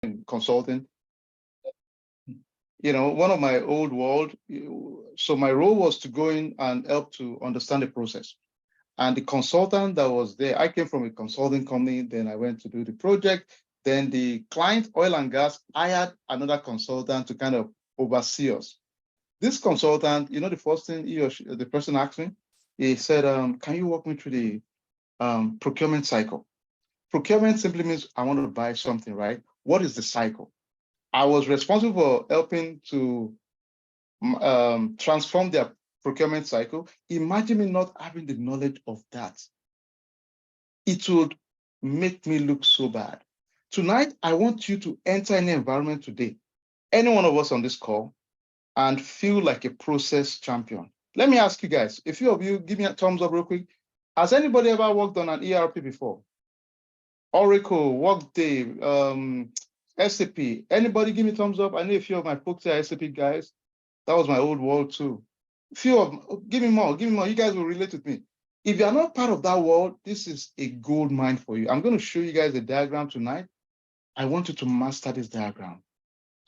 in consulting. One of my old world. So my role was to go in and help to understand the process. And the consultant that was there, I came from a consulting company, then I went to do the project. Then the client, oil and gas, hired another consultant to kind of oversee us. This consultant, the first thing the person asked me, he said, can you walk me through the procurement cycle? Procurement simply means I want to buy something, right? What is the cycle? I was responsible for helping to transform their procurement cycle. Imagine me not having the knowledge of that. It would make me look so bad. Tonight, I want you to enter any environment today, any one of us on this call, and feel like a process champion. Let me ask you guys, a few of you, give me a thumbs up real quick. Has anybody ever worked on an ERP before? Oracle, Workday, SAP. Anybody give me thumbs up? I know a few of my folks are SAP guys. That was my old world too. Give me more. You guys will relate with me. If you're not part of that world, this is a gold mine for you. I'm going to show you guys a diagram tonight. I want you to master this diagram.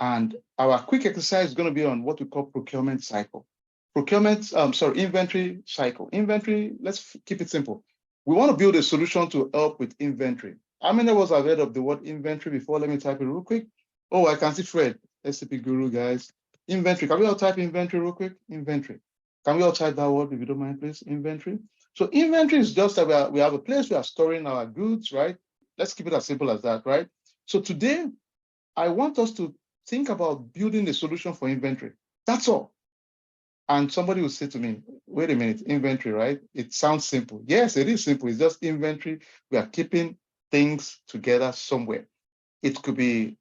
And our quick exercise is going to be on what we call procurement cycle. Inventory cycle. Inventory, let's keep it simple. We want to build a solution to help with inventory. How many of us have heard of the word inventory before? Let me type it real quick. Oh, I can see Fred, SAP Guru, guys. Inventory. Can we all type inventory real quick? Inventory. Can we all type that word if you don't mind, please? Inventory. So inventory is just that we have a place we are storing our goods, right? Let's keep it as simple as that, right? So today, I want us to think about building a solution for inventory. That's all. And somebody will say to me, wait a minute, inventory, right? It sounds simple. Yes, it is simple. It's just inventory. We are keeping things together somewhere. It could be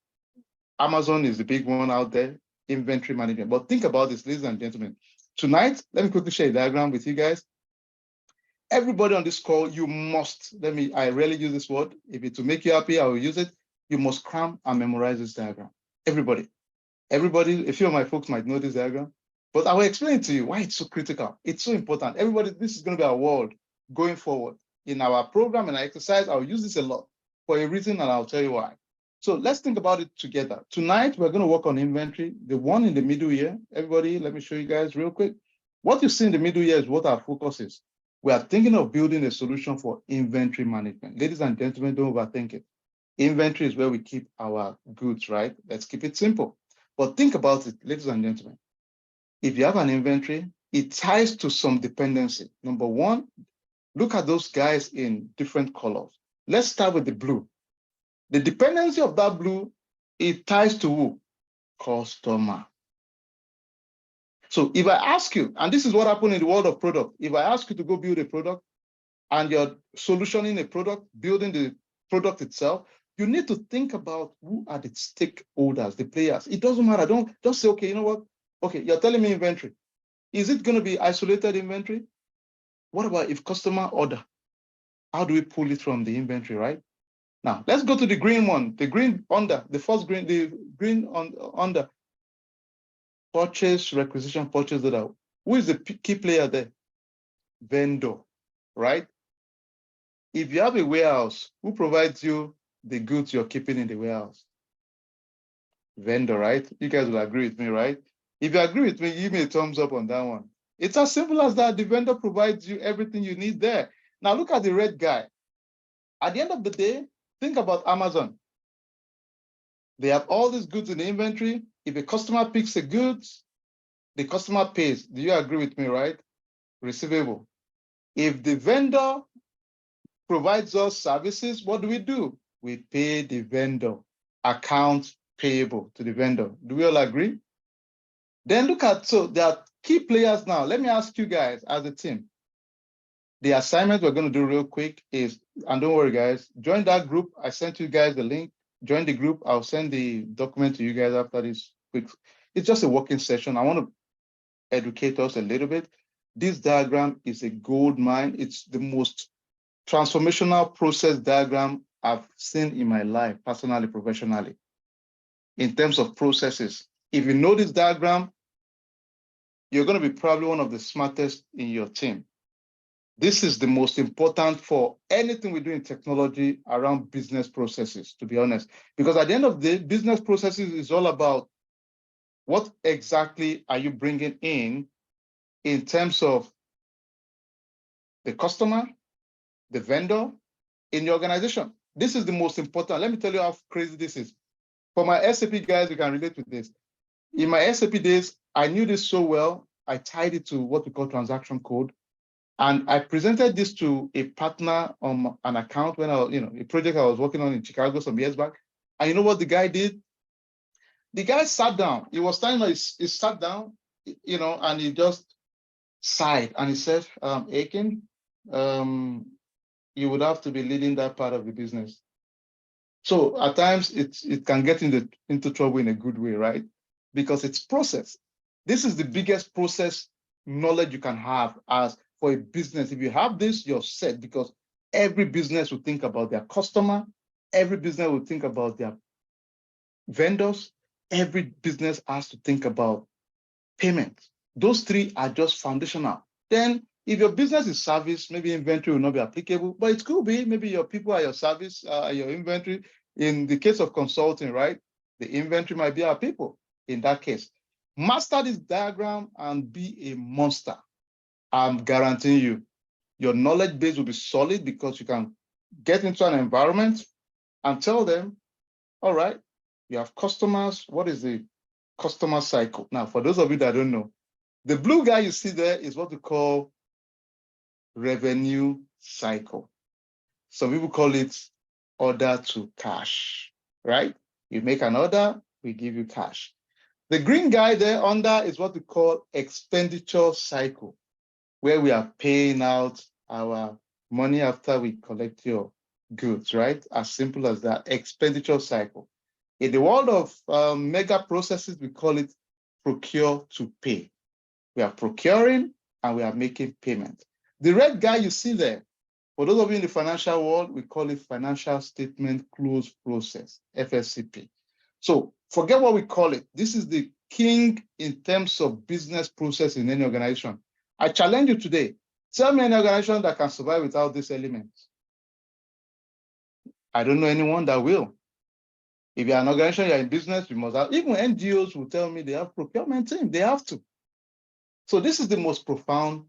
Amazon is the big one out there, inventory management. But think about this, ladies and gentlemen. Tonight, let me quickly share a diagram with you guys. Everybody on this call, you must, I rarely use this word. If it will make you happy, I will use it. You must cram and memorize this diagram. Everybody, a few of my folks might know this diagram, but I will explain to you why it's so critical. It's so important. Everybody, this is going to be our world going forward. In our program and our exercise, I'll use this a lot for a reason, and I'll tell you why. So let's think about it together. Tonight, we're going to work on inventory. The one in the middle here, everybody, let me show you guys real quick. What you see in the middle here is what our focus is. We are thinking of building a solution for inventory management. Ladies and gentlemen, don't overthink it. Inventory is where we keep our goods, right? Let's keep it simple. But think about it, ladies and gentlemen. If you have an inventory, it ties to some dependency. Number one, look at those guys in different colors. Let's start with the blue. The dependency of that blue, it ties to who? Customer. So if I ask you, and this is what happened in the world of product, if I ask you to go build a product and you're solutioning a product, building the product itself, you need to think about who are the stakeholders, the players. It doesn't matter. Don't just say, okay, you know what? Okay, you're telling me inventory. Is it going to be isolated inventory? What about if customer order? How do we pull it from the inventory, right? Now, let's go to the green one, the green under, the first green, the green under. Purchase, requisition, purchase order. Who is the key player there? Vendor, right? If you have a warehouse, who provides you the goods you're keeping in the warehouse? Vendor, right? You guys will agree with me, right? If you agree with me, give me a thumbs up on that one. It's as simple as that. The vendor provides you everything you need there. Now look at the red guy. At the end of the day, think about Amazon. They have all these goods in the inventory. If a customer picks the goods, the customer pays. Do you agree with me, right? Receivable. If the vendor provides us services, what do? We pay the vendor. Account payable to the vendor. Do we all agree? Then look at, so there are key players now. Let me ask you guys as a team. The assignment we're going to do real quick is, and don't worry guys, join that group. I sent you guys the link. Join the group. I'll send the document to you guys after this quick. It's just a working session. I want to educate us a little bit. This diagram is a gold mine. It's the most transformational process diagram I've seen in my life, personally, professionally, in terms of processes. If you know this diagram, you're going to be probably one of the smartest in your team. This is the most important for anything we do in technology around business processes, to be honest. Because at the end of the day, business processes is all about what exactly are you bringing in terms of the customer, the vendor, in your organization. This is the most important. Let me tell you how crazy this is. For my SAP guys, you can relate with this. In my SAP days, I knew this so well. I tied it to what we call transaction code. And I presented this to a partner on an account when I was, a project I was working on in Chicago some years back. And you know what the guy did? The guy sat down. He was standing there, he sat down, and he just sighed and he said, Aiken, you would have to be leading that part of the business. So at times it can get into trouble in a good way, right? Because it's process. This is the biggest process knowledge you can have as for a business. If you have this, you're set, because every business will think about their customer, every business will think about their vendors, every business has to think about payment. Those three are just foundational. Then if your business is service, maybe inventory will not be applicable, but it could be maybe your people are your service, your inventory. In the case of consulting, right? The inventory might be our people in that case. Master this diagram and be a monster. I'm guaranteeing you, your knowledge base will be solid, because you can get into an environment and tell them, all right, you have customers. What is the customer cycle? Now, for those of you that don't know, the blue guy you see there is what we call revenue cycle. Some people call it order to cash, right? You make an order, we give you cash. The green guy there under is what we call expenditure cycle, where we are paying out our money after we collect your goods, right? As simple as that, expenditure cycle. In the world of mega processes, we call it procure to pay. We are procuring and we are making payment. The red guy you see there, for those of you in the financial world, we call it financial statement close process, FSCP. So forget what we call it. This is the king in terms of business process in any organization. I challenge you today. Tell me an organization that can survive without this element. I don't know anyone that will. If you're an organization, you're in business, you must have, even NGOs will tell me they have procurement team, they have to. So this is the most profound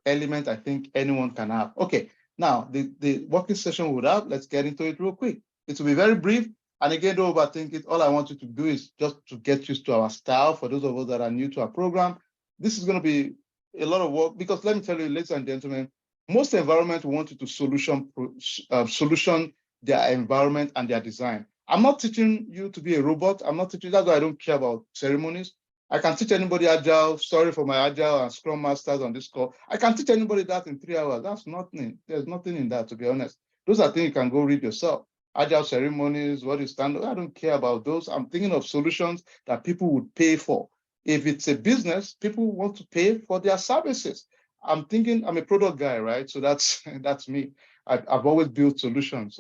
element I think anyone can have. Okay, now the working session we would have, let's get into it real quick. It will be very brief. And again, don't overthink it. All I want you to do is just to get used to our style. For those of us that are new to our program, this is going to be a lot of work, because let me tell you, ladies and gentlemen, most environments want you to solution their environment and their design. I'm not teaching you to be a robot. I'm not teaching, that's why I don't care about ceremonies. I can teach anybody Agile. Sorry for my Agile and Scrum Masters on this call. I can teach anybody that in 3 hours. That's nothing. There's nothing in that, to be honest. Those are things you can go read yourself. Agile ceremonies, what is standard? I don't care about those. I'm thinking of solutions that people would pay for. If it's a business, people want to pay for their services. I'm thinking, I'm a product guy, right? So that's me. I've always built solutions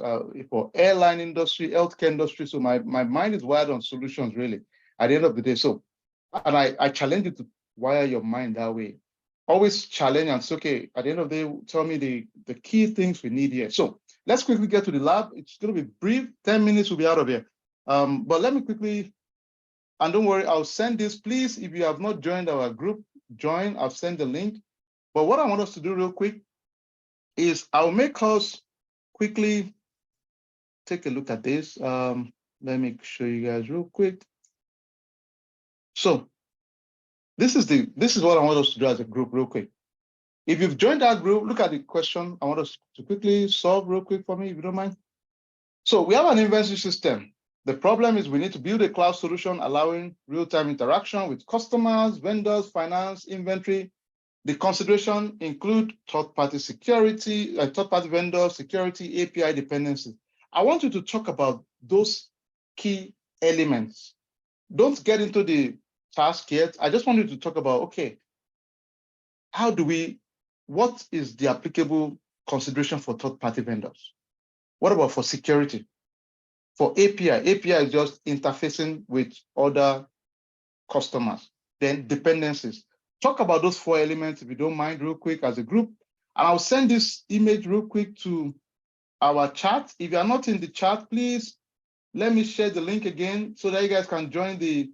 for airline industry, healthcare industry. So my mind is wired on solutions, really, at the end of the day. So, and I challenge you to wire your mind that way. Always challenge and say, okay, at the end of the day, tell me the key things we need here. So let's quickly get to the lab. It's going to be brief. 10 minutes, we'll be out of here. But let me quickly, and don't worry, I'll send this. Please, if you have not joined our group, join. I'll send the link. But what I want us to do real quick is I'll make us quickly take a look at this. Let me show you guys real quick. So this is what I want us to do as a group real quick. If you've joined our group, look at the question I want us to quickly solve real quick for me, if you don't mind. So we have an inventory system. The problem is we need to build a cloud solution allowing real-time interaction with customers, vendors, finance, inventory. The consideration include third-party security, third-party vendor security, API dependencies. I want you to talk about those key elements. Don't get into the task yet. I just want you to talk about, okay, what is the applicable consideration for third-party vendors? What about for security? For API is just interfacing with other customers. Then dependencies. Talk about those 4 elements, if you don't mind, real quick as a group. And I'll send this image real quick to our chat. If you are not in the chat, please let me share the link again so that you guys can join the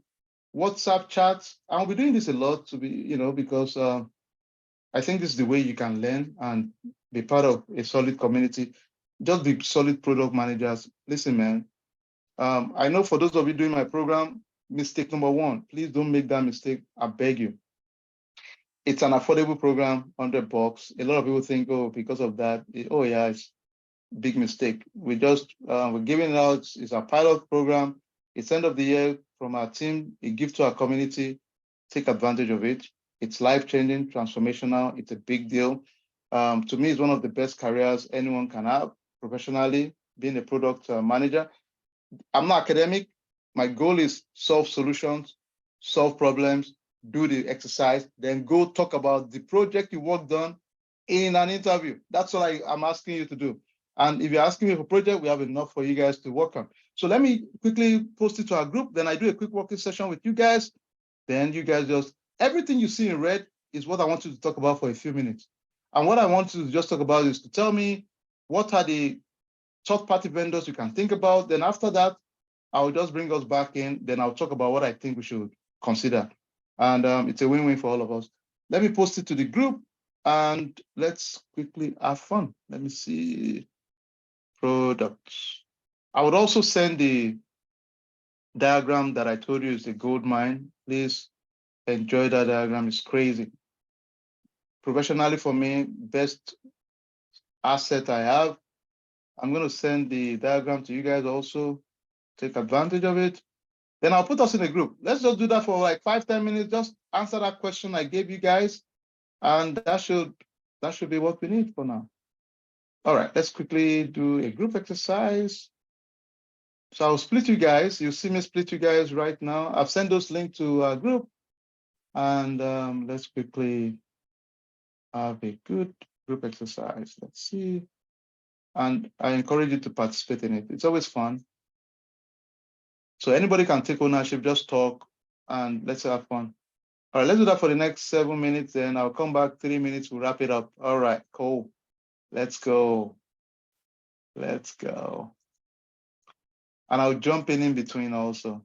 WhatsApp chat. I'll be doing this a lot to be, because I think this is the way you can learn and be part of a solid community. Just be solid product managers. Listen, man, I know for those of you doing my program, mistake number one, please don't make that mistake. I beg you. It's an affordable program, $100. A lot of people think, oh, because of that, oh yeah, it's big mistake. We're giving it out. It's a pilot program. It's end of the year from our team. A gift to our community. Take advantage of it. It's life-changing, transformational. It's a big deal. To me, it's one of the best careers anyone can have professionally, being a product manager. I'm not academic. My goal is solve solutions, solve problems, do the exercise, then go talk about the project you worked on in an interview. That's all I'm asking you to do. And if you're asking me for a project, we have enough for you guys to work on. So let me quickly post it to our group. Then I do a quick working session with you guys. Then you guys everything you see in red is what I want you to talk about for a few minutes. And what I want to just talk about is to tell me what are the third-party vendors you can think about. Then after that, I'll just bring us back in. Then I'll talk about what I think we should consider. And it's a win-win for all of us. Let me post it to the group and let's quickly have fun. Let me see. Products. I would also send the diagram that I told you is a gold mine. Please enjoy that diagram. It's crazy. Professionally, for me, best asset I have. I'm going to send the diagram to you guys also. Take advantage of it. Then I'll put us in a group. Let's just do that for like 5-10 minutes. Just answer that question I gave you guys. And that should be what we need for now. All right, let's quickly do a group exercise. So I'll split you guys. You see me split you guys right now. I've sent those links to our group. And let's quickly have a good group exercise. Let's see. And I encourage you to participate in it. It's always fun. So anybody can take ownership, just talk, and let's have fun. All right, let's do that for the next 7 minutes, then I'll come back 3 minutes, we'll wrap it up. All right, cool. Let's go. Let's go. And I'll jump in between also.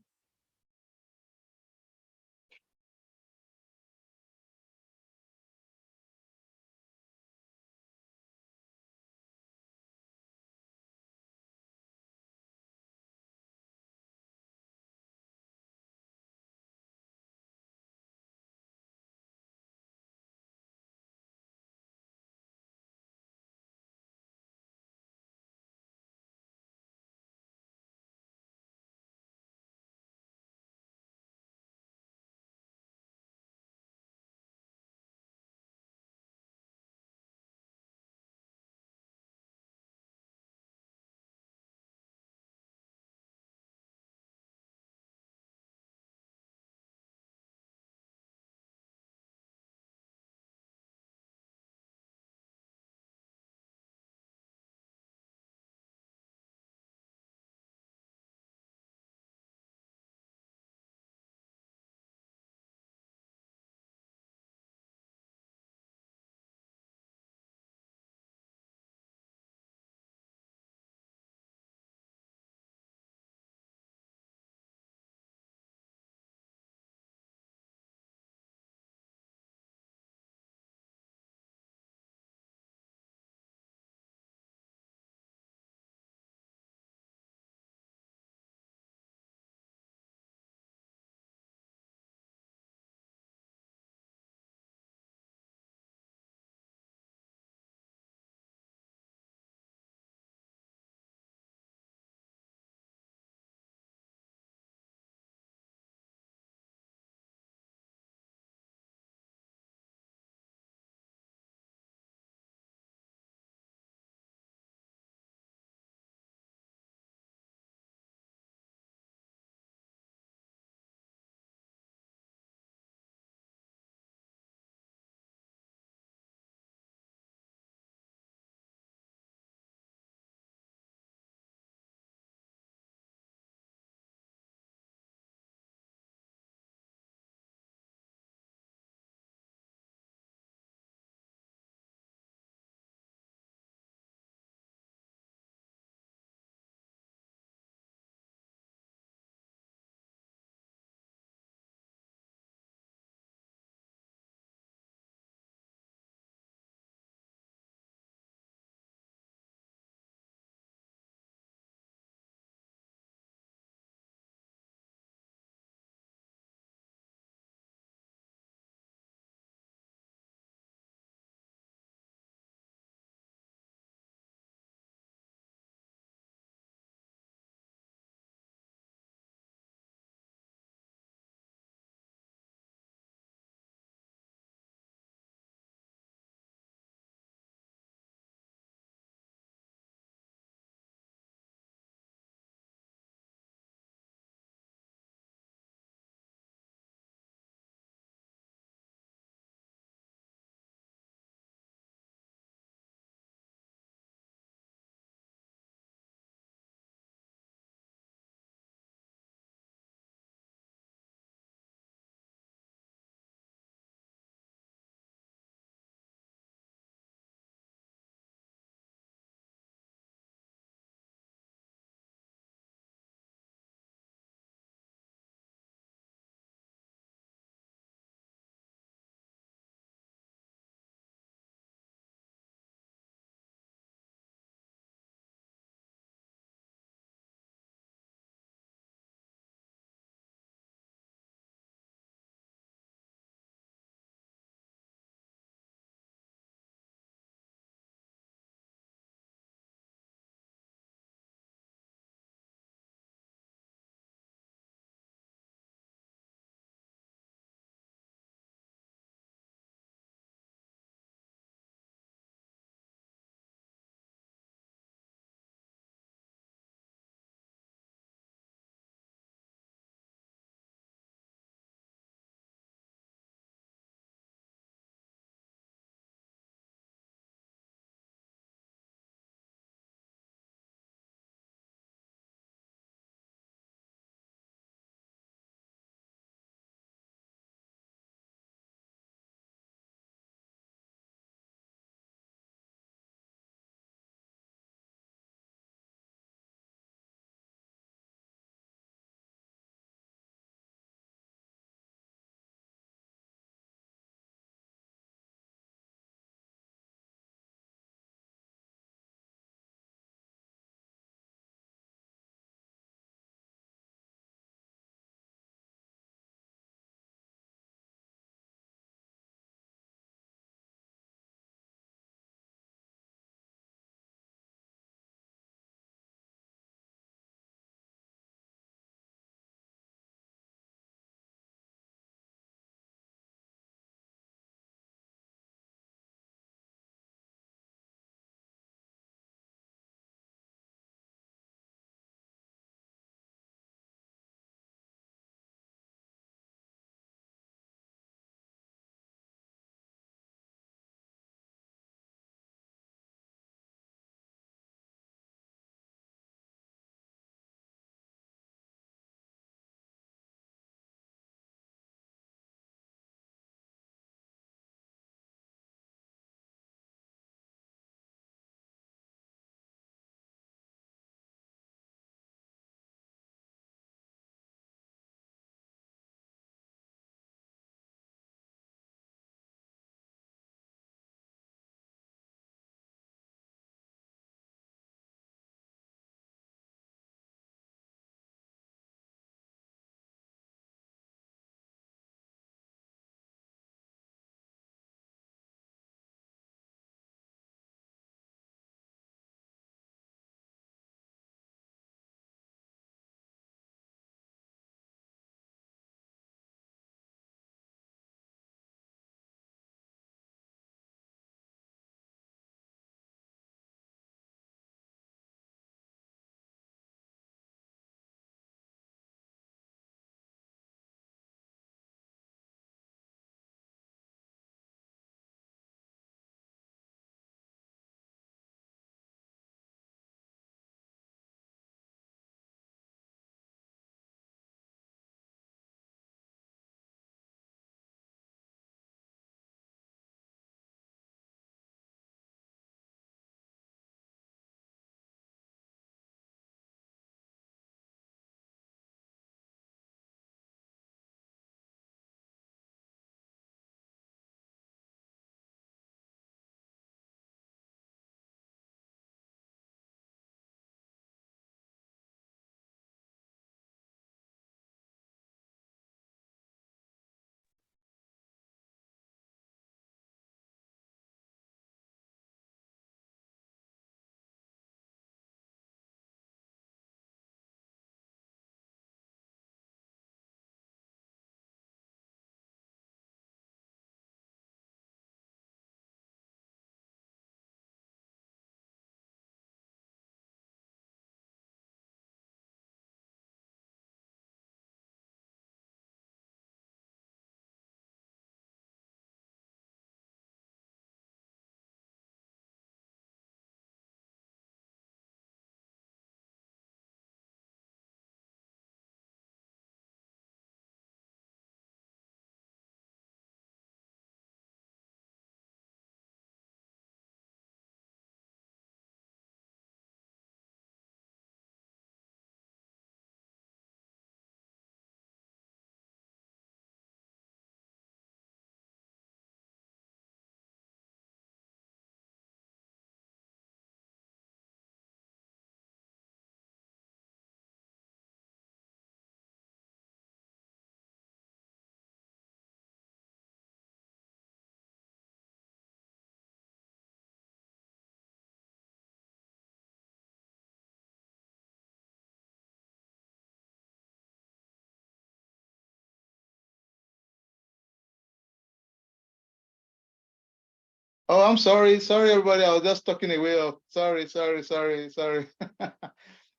Oh, I'm sorry. Sorry, everybody. I was just talking away. Sorry.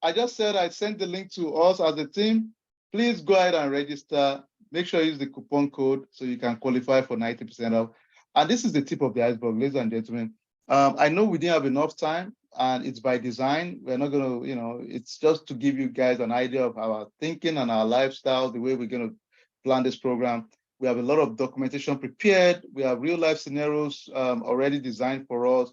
I just said I sent the link to us as a team. Please go ahead and register. Make sure you use the coupon code so you can qualify for 90% off. And this is the tip of the iceberg, ladies and gentlemen. I know we didn't have enough time, and it's by design. We're not going to, it's just to give you guys an idea of our thinking and our lifestyle, the way we're going to plan this program. We have a lot of documentation prepared. We have real life scenarios already designed for us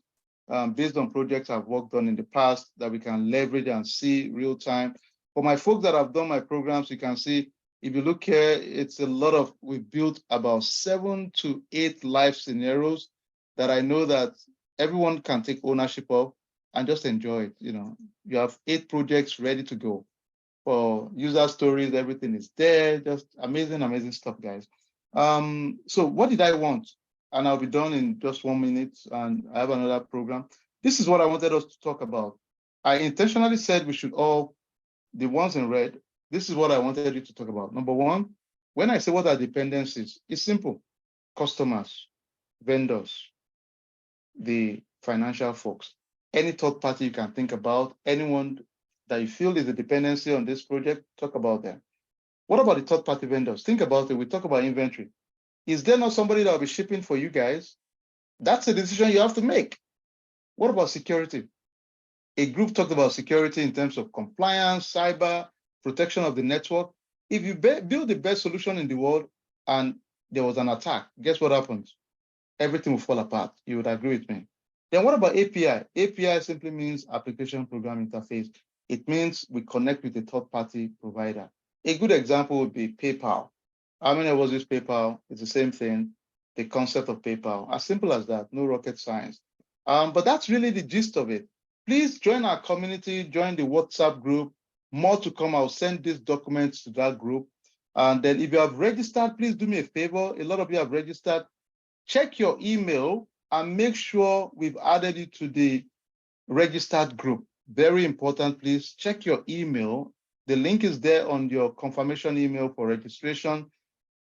based on projects I've worked on in the past that we can leverage and see real time. For my folks that have done my programs, you can see, if you look here, it's a lot of, we've built about 7 to 8 live scenarios that I know that everyone can take ownership of and just enjoy it. You have 8 projects ready to go. For user stories, everything is there. Just amazing stuff, guys. So what did I want? And I'll be done in just 1 minute, and I have another program. This is what I wanted us to talk about. I intentionally said we should all, the ones in red, this is what I wanted you to talk about. Number one, when I say what are dependencies, it's simple. Customers, vendors, the financial folks, any third party you can think about, anyone that you feel is a dependency on this project, talk about them. What about the third party vendors? Think about it. We talk about inventory. Is there not somebody that will be shipping for you guys? That's a decision you have to make. What about security? A group talked about security in terms of compliance, cyber, protection of the network. If you build the best solution in the world and there was an attack, guess what happens? Everything will fall apart. You would agree with me. Then what about API? API simply means application program interface. It means we connect with a third-party provider. A good example would be PayPal. How many of us use PayPal? It's the same thing, the concept of PayPal. As simple as that, no rocket science. But that's really the gist of it. Please join our community, join the WhatsApp group. More to come. I'll send these documents to that group. And then if you have registered, please do me a favor. A lot of you have registered. Check your email and make sure we've added you to the registered group. Very important, please check your email. The link is there on your confirmation email for registration.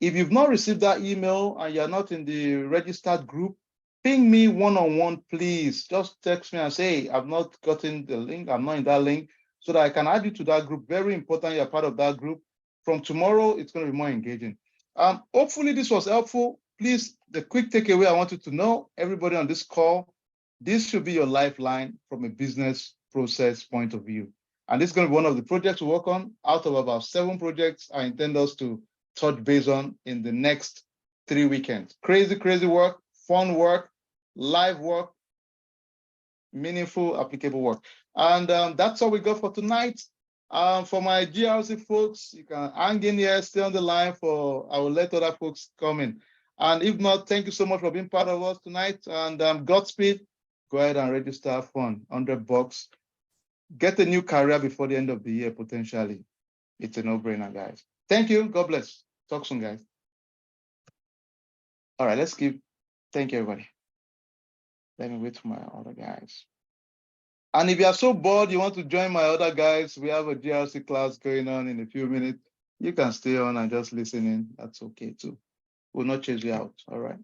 If you've not received that email and you're not in the registered group, ping me one-on-one, please. Just text me and say, hey, I've not gotten the link, I'm not in that link, so that I can add you to that group. Very important, you're part of that group. From tomorrow, it's going to be more engaging. Hopefully this was helpful. Please, the quick takeaway I want you to know, everybody on this call, this should be your lifeline from a business process point of view. And this is going to be one of the projects we work on. Out of about 7 projects, I intend us to touch base on in the next 3 weekends. Crazy work, fun work, live work, meaningful, applicable work. And that's all we got for tonight. For my GRC folks, you can hang in here, stay on the line for, I will let other folks come in. And if not, thank you so much for being part of us tonight. And Godspeed, go ahead and register fund, $100. Get a new career before the end of the year, potentially. It's a no-brainer, guys. Thank you. God bless. Talk soon, guys. All right, thank you, everybody. Let me wait for my other guys. And if you are so bored, you want to join my other guys, we have a GRC class going on in a few minutes. You can stay on and just listen in. That's okay too. We'll not chase you out. All right.